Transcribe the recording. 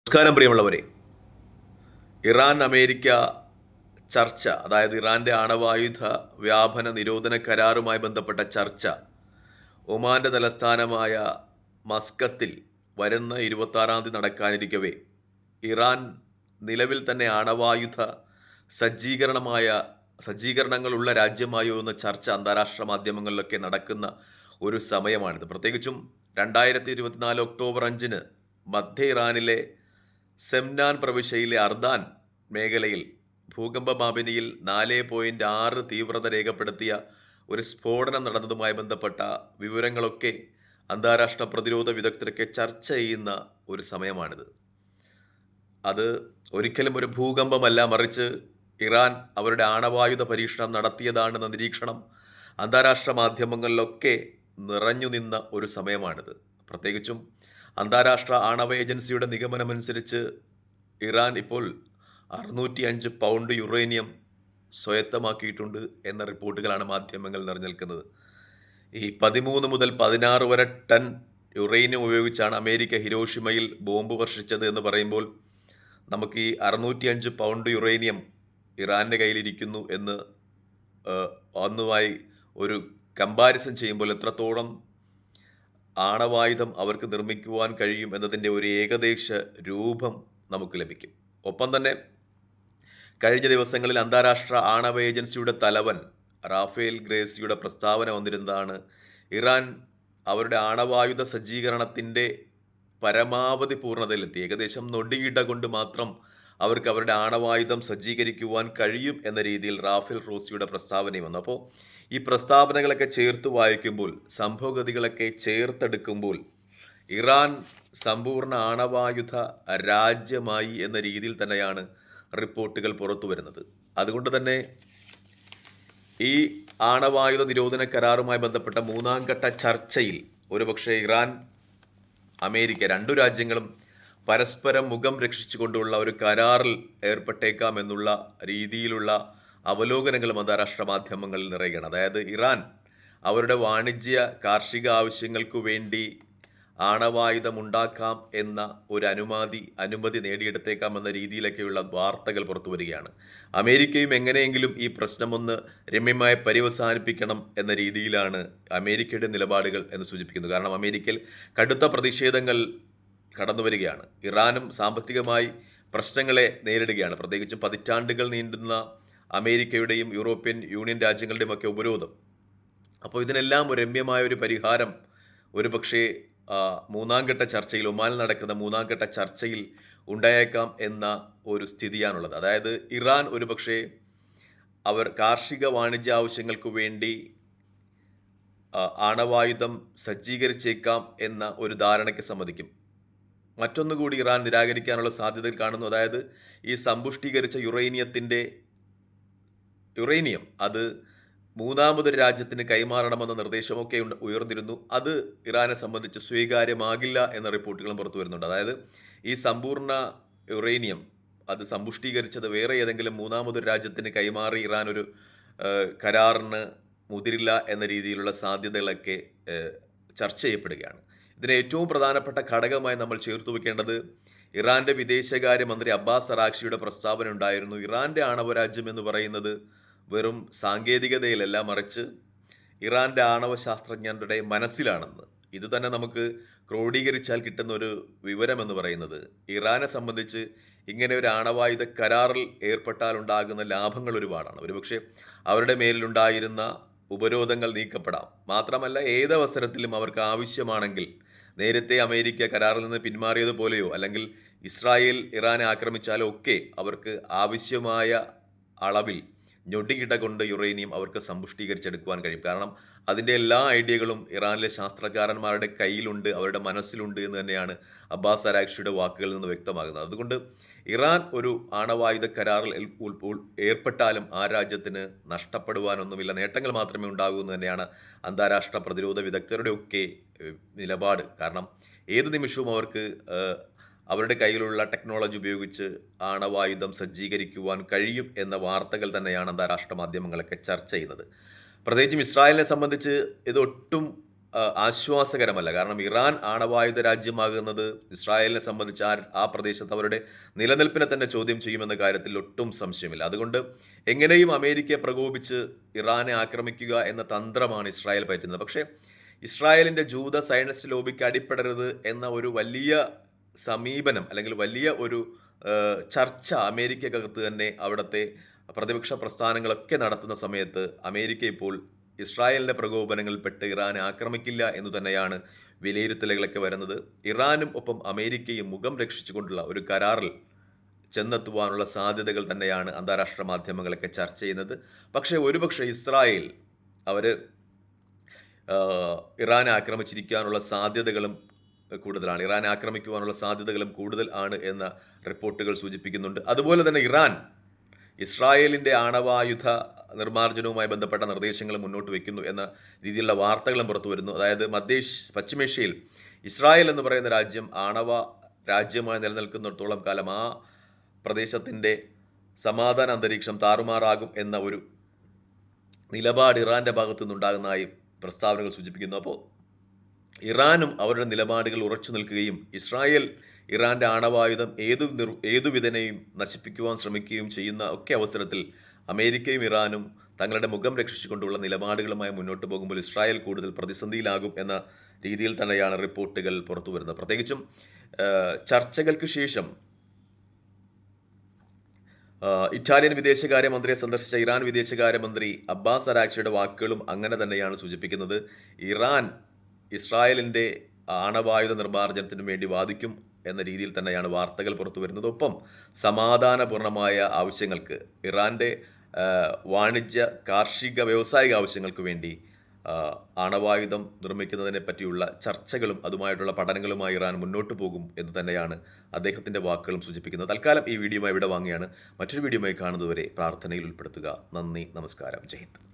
നമസ്കാരം പ്രിയമുള്ളവരെ. Iran America ചർച്ച, അതായത് ഇറാന്റെ ആണവായുധ വ്യാപന നിരോധന കരാറുമായി ബന്ധപ്പെട്ട ചർച്ച ഒമാന്റെ തലസ്ഥാനമായ മസ്കത്തിൽ വരുന്ന 26-ാം തീയതി നടക്കാനിരിക്കവേ ഇറാൻ നിലവിൽ തന്നെ ആണവായുധ സജ്ജീകരണമായ സജ്ജീകരണങ്ങളുള്ള രാജ്യമായോ എന്ന ചർച്ച അന്താരാഷ്ട്ര മാധ്യമങ്ങളിലൊക്കെ നടക്കുന്ന ഒരു സമയമാണിത്. പ്രത്യേകിച്ചും 2024 ഒക്ടോബർ 5-ന് മധ്യ ഇറാനിലെ സെംനാൻ പ്രവിശ്യയിലെ അർദാൻ മേഖലയിൽ ഭൂകമ്പ മാപിനിയിൽ 4.6 തീവ്രത രേഖപ്പെടുത്തിയ ഒരു സ്ഫോടനം നടന്നതുമായി ബന്ധപ്പെട്ട വിവരങ്ങളൊക്കെ അന്താരാഷ്ട്ര പ്രതിരോധ വിദഗ്ധരൊക്കെ ചർച്ച ചെയ്യുന്ന ഒരു സമയമാണിത്. അത് ഒരിക്കലും ഒരു ഭൂകമ്പമല്ല, മറിച്ച് ഇറാൻ അവരുടെ ആണവായുധ പരീക്ഷണം നടത്തിയതാണെന്ന നിരീക്ഷണം അന്താരാഷ്ട്ര മാധ്യമങ്ങളിലൊക്കെ നിറഞ്ഞു നിന്ന ഒരു സമയമാണിത്. പ്രത്യേകിച്ചും അന്താരാഷ്ട്ര ആണവ ഏജൻസിയുടെ നിഗമനമനുസരിച്ച് ഇറാൻ ഇപ്പോൾ 605 പൗണ്ട് യുറേനിയം സ്വായത്തമാക്കിയിട്ടുണ്ട് എന്ന റിപ്പോർട്ടുകളാണ് മാധ്യമങ്ങൾ നിറഞ്ഞു നിൽക്കുന്നത്. ഈ 13 മുതൽ 16 വരെ ടൺ യുറേനിയം ഉപയോഗിച്ചാണ് അമേരിക്ക ഹിരോഷിമയിൽ ബോംബ് വർഷിച്ചത് എന്ന് പറയുമ്പോൾ നമുക്ക് ഈ 605 പൗണ്ട് യുറേനിയം ഇറാന്റെ കയ്യിലിരിക്കുന്നു എന്ന് ഒന്നുമായി ഒരു കമ്പാരിസൺ ചെയ്യുമ്പോൾ എത്രത്തോളം ആണവായുധം അവർക്ക് നിർമ്മിക്കുവാൻ കഴിയും എന്നതിൻ്റെ ഒരു ഏകദേശ രൂപം നമുക്ക് ലഭിക്കും. ഒപ്പം തന്നെ കഴിഞ്ഞ ദിവസങ്ങളിൽ അന്താരാഷ്ട്ര ആണവ ഏജൻസിയുടെ തലവൻ റാഫേൽ ഗ്രേസിയുടെ പ്രസ്താവന വന്നിരുന്നതാണ്, ഇറാൻ അവരുടെ ആണവായുധ സജ്ജീകരണത്തിൻ്റെ പരമാവധി പൂർണ്ണതയിലെത്തി. ഏകദേശം നൊടിയിട കൊണ്ട് മാത്രം അവർക്ക് അവരുടെ ആണവായുധം സജ്ജീകരിക്കുവാൻ കഴിയും എന്ന രീതിയിൽ റാഫേൽ റോസിയുടെ പ്രസ്താവനയും വന്നു. അപ്പോൾ ഈ പ്രസ്താവനകളൊക്കെ ചേർത്ത് വായിക്കുമ്പോൾ, സംഭവഗതികളൊക്കെ ചേർത്തെടുക്കുമ്പോൾ ഇറാൻ സമ്പൂർണ്ണ ആണവായുധ രാജ്യമായി എന്ന രീതിയിൽ തന്നെയാണ് റിപ്പോർട്ടുകൾ പുറത്തു വരുന്നത്. അതുകൊണ്ട് തന്നെ ഈ ആണവായുധ നിരോധന കരാറുമായി ബന്ധപ്പെട്ട 3-ാം ഘട്ട ചർച്ചയിൽ ഒരുപക്ഷെ ഇറാൻ അമേരിക്ക രണ്ടു രാജ്യങ്ങളും പരസ്പരം മുഖം രക്ഷിച്ചുകൊണ്ടുള്ള ഒരു കരാറിൽ ഏർപ്പെട്ടേക്കാം എന്നുള്ള രീതിയിലുള്ള അവലോകനങ്ങളും അന്താരാഷ്ട്ര മാധ്യമങ്ങളിൽ നിറയുകയാണ്. അതായത് ഇറാൻ അവരുടെ വാണിജ്യ കാർഷിക ആവശ്യങ്ങൾക്കു വേണ്ടി ആണവായുധം ഉണ്ടാക്കാം എന്ന ഒരു അനുമതി നേടിയെടുത്തേക്കാം എന്ന രീതിയിലൊക്കെയുള്ള വാർത്തകൾ പുറത്തു വരികയാണ്. അമേരിക്കയും എങ്ങനെയെങ്കിലും ഈ പ്രശ്നമൊന്ന് രമ്യമായി പര്യവസാനിപ്പിക്കണം എന്ന രീതിയിലാണ് അമേരിക്കയുടെ നിലപാടുകൾ എന്ന് സൂചിപ്പിക്കുന്നത്. കാരണം അമേരിക്കയിൽ കടുത്ത പ്രതിഷേധങ്ങൾ കടന്നു വരികയാണ്. ഇറാനും സാമ്പത്തികമായി പ്രശ്നങ്ങളെ നേരിടുകയാണ്. പ്രത്യേകിച്ചും പതിറ്റാണ്ടുകൾ നീണ്ടുന്ന അമേരിക്കയുടെയും യൂറോപ്യൻ യൂണിയൻ രാജ്യങ്ങളുടെയും ഒക്കെ ഉപരോധം. അപ്പോൾ ഇതിനെല്ലാം ഒരു രമ്യമായ ഒരു പരിഹാരം ഒരുപക്ഷെ 3-ാം ഘട്ട ചർച്ചയിൽ, ഒമാനിൽ നടക്കുന്ന 3-ാം ഘട്ട ചർച്ചയിൽ ഉണ്ടായേക്കാം എന്ന ഒരു സ്ഥിതിയാണുള്ളത്. അതായത് ഇറാൻ ഒരുപക്ഷെ അവർ കാർഷിക വാണിജ്യ ആവശ്യങ്ങൾക്ക് വേണ്ടി ആണവായുധം സജ്ജീകരിച്ചേക്കാം എന്ന ഒരു ധാരണയ്ക്ക് സമ്മതിക്കും. മറ്റൊന്നുകൂടി ഇറാൻ നിരാകരിക്കാനുള്ള സാധ്യതകൾ കാണുന്നു. അതായത് ഈ സമ്പുഷ്ടീകരിച്ച യുറേനിയം അത് മൂന്നാമതൊരു രാജ്യത്തിന് കൈമാറണമെന്ന നിർദ്ദേശമൊക്കെ ഉയർന്നിരുന്നു. അത് ഇറാനെ സംബന്ധിച്ച് സ്വീകാര്യമാകില്ല എന്ന റിപ്പോർട്ടുകളും പുറത്തു വരുന്നുണ്ട്. അതായത് ഈ സമ്പൂർണ്ണ യുറേനിയം അത് സമ്പുഷ്ടീകരിച്ചത് വേറെ ഏതെങ്കിലും മൂന്നാമതൊരു രാജ്യത്തിന് കൈമാറി ഇറാൻ ഒരു കരാറിന് മുതിരില്ല എന്ന രീതിയിലുള്ള സാധ്യതകളൊക്കെ ചർച്ച ചെയ്യപ്പെടുകയാണ്. ഇതിന് ഏറ്റവും പ്രധാനപ്പെട്ട ഘടകമായി നമ്മൾ ചേർത്ത് വെക്കേണ്ടത് ഇറാന്റെ വിദേശകാര്യമന്ത്രി അബ്ബാസ് അറാഖ്ചിയുടെ പ്രസ്താവന ഉണ്ടായിരുന്നു. ഇറാന്റെ ആണവ രാജ്യം എന്ന് പറയുന്നത് വെറും സാങ്കേതികതയിലല്ല, മറിച്ച് ഇറാന്റെ ആണവ ശാസ്ത്രജ്ഞരുടെ മനസ്സിലാണെന്ന്. ഇത് തന്നെ നമുക്ക് ക്രോഡീകരിച്ചാൽ കിട്ടുന്ന ഒരു വിവരം എന്ന് പറയുന്നത് ഇറാനെ സംബന്ധിച്ച് ഇങ്ങനെ ഒരു ആണവായുധ കരാറിൽ ഏർപ്പെട്ടാൽ ഉണ്ടാകുന്ന ലാഭങ്ങൾ ഒരുപാടാണ്. ഒരുപക്ഷെ അവരുടെ മേലിലുണ്ടായിരുന്ന ഉപരോധങ്ങൾ നീക്കപ്പെടാം. മാത്രമല്ല, ഏതവസരത്തിലും അവർക്ക് ആവശ്യമാണെങ്കിൽ നേരത്തെ അമേരിക്ക കരാറിൽ നിന്ന് പിന്മാറിയതുപോലെയോ അല്ലെങ്കിൽ ഇസ്രായേൽ ഇറാനെ ആക്രമിച്ചാലോ ഒക്കെ അവർക്ക് ആവശ്യമായ അളവിൽ ഞൊടിയിട കൊണ്ട് യുറേനിയം അവർക്ക് സമ്പുഷ്ടീകരിച്ചെടുക്കുവാൻ കഴിയും. കാരണം അതിൻ്റെ എല്ലാ ഐഡിയകളും ഇറാനിലെ ശാസ്ത്രകാരന്മാരുടെ കയ്യിലുണ്ട്, അവരുടെ മനസ്സിലുണ്ട് എന്ന് തന്നെയാണ് അബ്ബാസ് അറാഖ്ചിയുടെ വാക്കുകളിൽ നിന്ന് വ്യക്തമാകുന്നത്. അതുകൊണ്ട് ഇറാൻ ഒരു ആണവായുധ കരാറിൽ ഏർപ്പെട്ടാലും ആ രാജ്യത്തിന് നഷ്ടപ്പെടുവാനൊന്നുമില്ല, നേട്ടങ്ങൾ മാത്രമേ ഉണ്ടാകൂ എന്ന് തന്നെയാണ് അന്താരാഷ്ട്ര പ്രതിരോധ വിദഗ്ധരുടെ ഒക്കെ നിലപാട്. കാരണം ഏത് നിമിഷവും അവർക്ക് അവരുടെ കയ്യിലുള്ള ടെക്നോളജി ഉപയോഗിച്ച് ആണവായുധം സജ്ജീകരിക്കുവാൻ കഴിയും എന്ന വാർത്തകൾ തന്നെയാണ് അന്താരാഷ്ട്ര മാധ്യമങ്ങളൊക്കെ ചർച്ച ചെയ്യുന്നത്. പ്രത്യേകിച്ചും ഇസ്രായേലിനെ സംബന്ധിച്ച് ഇതൊട്ടും ആശ്വാസകരമല്ല. കാരണം ഇറാൻ ആണവായുധ രാജ്യമാകുന്നത് ഇസ്രായേലിനെ സംബന്ധിച്ച് ആ പ്രദേശത്ത് അവരുടെ നിലനിൽപ്പിനെ തന്നെ ചോദ്യം ചെയ്യുമെന്ന കാര്യത്തിൽ ഒട്ടും സംശയമില്ല. അതുകൊണ്ട് എങ്ങനെയും അമേരിക്കയെ പ്രകോപിച്ച് ഇറാനെ ആക്രമിക്കുക എന്ന തന്ത്രമാണ് ഇസ്രായേൽ പയറ്റുന്നത്. പക്ഷേ ഇസ്രായേലിന്റെ ജൂത സയനിസ്റ്റ് ലോബിക്ക് അടിപ്പെടരുത് എന്ന ഒരു വലിയ സമീപനം അല്ലെങ്കിൽ വലിയ ഒരു ചർച്ച അമേരിക്കക്കകത്ത് തന്നെ അവിടുത്തെ പ്രതിപക്ഷ പ്രസ്ഥാനങ്ങളൊക്കെ നടത്തുന്ന സമയത്ത് അമേരിക്ക ഇപ്പോൾ ഇസ്രായേലിന്റെ പ്രകോപനങ്ങളിൽപ്പെട്ട് ഇറാനെ ആക്രമിക്കില്ല എന്ന് തന്നെയാണ് വിലയിരുത്തലുകളൊക്കെ വരുന്നത്. ഇറാനും ഒപ്പം അമേരിക്കയും മുഖം രക്ഷിച്ചുകൊണ്ടുള്ള ഒരു കരാറിൽ ചെന്നെത്തുവാനുള്ള സാധ്യതകൾ തന്നെയാണ് അന്താരാഷ്ട്ര മാധ്യമങ്ങളൊക്കെ ചർച്ച ചെയ്യുന്നത്. പക്ഷേ ഒരുപക്ഷെ ഇസ്രായേൽ അവർ ഇറാനെ ആക്രമിച്ചിരിക്കാനുള്ള സാധ്യതകളും കൂടുതലാണ്. ഇറാനെ ആക്രമിക്കുവാനുള്ള സാധ്യതകളും കൂടുതൽ ആണ് എന്ന റിപ്പോർട്ടുകൾ സൂചിപ്പിക്കുന്നുണ്ട്. അതുപോലെ തന്നെ ഇറാൻ ഇസ്രായേലിന്റെ ആണവായുധ നിർമ്മാർജ്ജനവുമായി ബന്ധപ്പെട്ട നിർദ്ദേശങ്ങൾ മുന്നോട്ട് വയ്ക്കുന്നു എന്ന രീതിയിലുള്ള വാർത്തകളും പുറത്തു വരുന്നു. അതായത് പശ്ചിമേഷ്യയിൽ ഇസ്രായേൽ എന്ന് പറയുന്ന രാജ്യം ആണവ രാജ്യമായി നിലനിൽക്കുന്നിടത്തോളം കാലം ആ പ്രദേശത്തിൻ്റെ സമാധാന അന്തരീക്ഷം താറുമാറാകും എന്ന ഒരു നിലപാട് ഇറാന്റെ ഭാഗത്തു നിന്നുണ്ടാകുന്നതായി പ്രസ്താവനകൾ സൂചിപ്പിക്കുന്നു. അപ്പോൾ ഇറാനും അവരുടെ നിലപാടുകൾ ഉറച്ചു നിൽക്കുകയും ഇസ്രായേൽ ഇറാന്റെ ആണവായുധം ഏതുവിധനെയും നശിപ്പിക്കുവാൻ ശ്രമിക്കുകയും ചെയ്യുന്ന ഒക്കെ അവസരത്തിൽ അമേരിക്കയും ഇറാനും തങ്ങളുടെ മുഖം രക്ഷിച്ചുകൊണ്ടുള്ള നിലപാടുകളുമായി മുന്നോട്ട് പോകുമ്പോൾ ഇസ്രായേൽ കൂടുതൽ പ്രതിസന്ധിയിലാകും എന്ന രീതിയിൽ തന്നെയാണ് റിപ്പോർട്ടുകൾ പുറത്തു വരുന്നത്. പ്രത്യേകിച്ചും ചർച്ചകൾക്ക് ശേഷം ഇറ്റാലിയൻ വിദേശകാര്യമന്ത്രിയെ സന്ദർശിച്ച ഇറാൻ വിദേശകാര്യമന്ത്രി അബ്ബാസ് അരാക്ചിയുടെ വാക്കുകളും അങ്ങനെ തന്നെയാണ് സൂചിപ്പിക്കുന്നത്. ഇറാൻ ഇസ്രായേലിൻ്റെ ആണവായുധ നിർമ്മാർജ്ജനത്തിനു വേണ്ടി വാദിക്കും എന്ന രീതിയിൽ തന്നെയാണ് വാർത്തകൾ പുറത്തു വരുന്നത്. ഒപ്പം സമാധാനപൂർണമായ ആവശ്യങ്ങൾക്ക് ഇറാന്റെ വാണിജ്യ, കാർഷിക, വ്യാവസായിക ആവശ്യങ്ങൾക്ക് വേണ്ടി ആണവായുധം നിർമ്മിക്കുന്നതിനെ പറ്റിയുള്ള ചർച്ചകളും അതുമായിട്ടുള്ള പഠനങ്ങളുമായി ഇറാൻ മുന്നോട്ട് പോകും എന്ന് തന്നെയാണ് അദ്ദേഹത്തിൻ്റെ വാക്കുകളും സൂചിപ്പിക്കുന്നത്. തൽക്കാലം ഈ വീഡിയോയുമായി ഇവിടെ വാങ്ങിയാണ്. മറ്റൊരു വീഡിയോയുമായി കാണുന്നതുവരെ പ്രാർത്ഥനയിൽ ഉൾപ്പെടുത്തുക. നന്ദി, നമസ്കാരം, ജയ് ഹിന്ദ്.